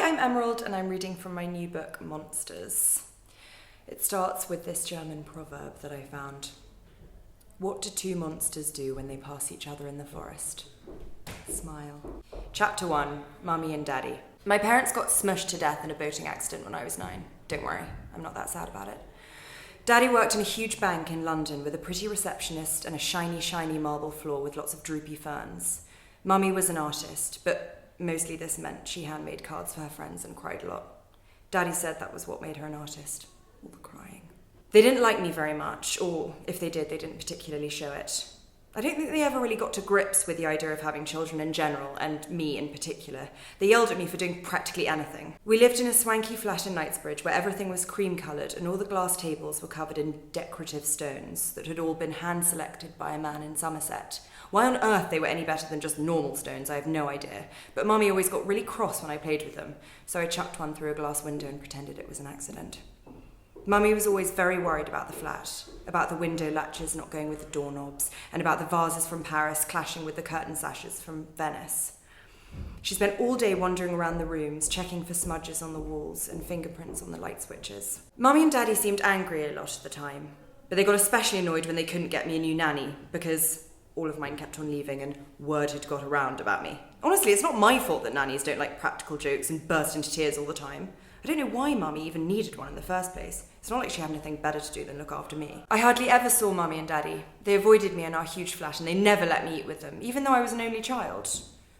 I'm Emerald and I'm reading from my new book, Monsters. It starts with this German proverb that I found. What do two monsters do when they pass each other in the forest? Smile. Chapter 1, Mummy and Daddy. My parents got smushed to death in a boating accident when I was 9. Don't worry, I'm not that sad about it. Daddy worked in a huge bank in London with a pretty receptionist and a shiny, shiny marble floor with lots of droopy ferns. Mummy was an artist, but mostly this meant she handmade cards for her friends and cried a lot. Daddy said that was what made her an artist, all the crying. They didn't like me very much, or if they did, they didn't particularly show it. I don't think they ever really got to grips with the idea of having children in general, and me in particular. They yelled at me for doing practically anything. We lived in a swanky flat in Knightsbridge where everything was cream-coloured and all the glass tables were covered in decorative stones that had all been hand-selected by a man in Somerset. Why on earth they were any better than just normal stones, I have no idea. But Mummy always got really cross when I played with them, so I chucked one through a glass window and pretended it was an accident. Mummy was always very worried about the flat, about the window latches not going with the doorknobs, and about the vases from Paris clashing with the curtain sashes from Venice. She spent all day wandering around the rooms, checking for smudges on the walls and fingerprints on the light switches. Mummy and Daddy seemed angry a lot of the time, but they got especially annoyed when they couldn't get me a new nanny, because all of mine kept on leaving and word had got around about me. Honestly, it's not my fault that nannies don't like practical jokes and burst into tears all the time. I don't know why Mummy even needed one in the first place. It's not like she had anything better to do than look after me. I hardly ever saw Mummy and Daddy. They avoided me in our huge flat and they never let me eat with them, even though I was an only child.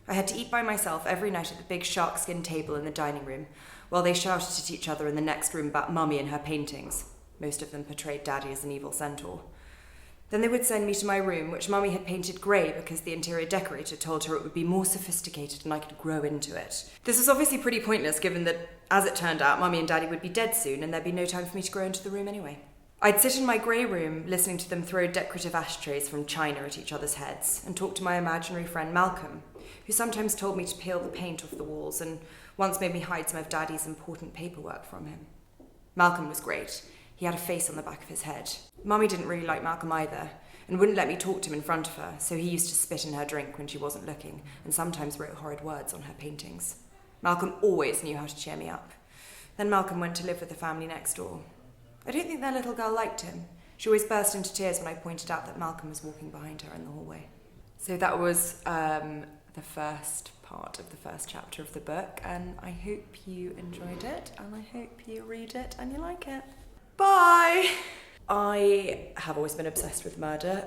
I had to eat by myself every night at the big sharkskin table in the dining room, while they shouted at each other in the next room about Mummy and her paintings. Most of them portrayed Daddy as an evil centaur. Then they would send me to my room, which Mummy had painted grey because the interior decorator told her it would be more sophisticated and I could grow into it. This was obviously pretty pointless given that, as it turned out, Mummy and Daddy would be dead soon and there'd be no time for me to grow into the room anyway. I'd sit in my grey room listening to them throw decorative ashtrays from china at each other's heads and talk to my imaginary friend Malcolm, who sometimes told me to peel the paint off the walls and once made me hide some of Daddy's important paperwork from him. Malcolm was great. He had a face on the back of his head. Mummy didn't really like Malcolm either, and wouldn't let me talk to him in front of her, so he used to spit in her drink when she wasn't looking, and sometimes wrote horrid words on her paintings. Malcolm always knew how to cheer me up. Then Malcolm went to live with the family next door. I don't think their little girl liked him. She always burst into tears when I pointed out that Malcolm was walking behind her in the hallway. So that was the first part of the first chapter of the book, and I hope you enjoyed it, and I hope you read it and you like it. Bye! I have always been obsessed with murder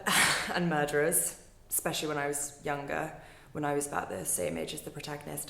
and murderers, especially when I was younger, when I was about the same age as the protagonist.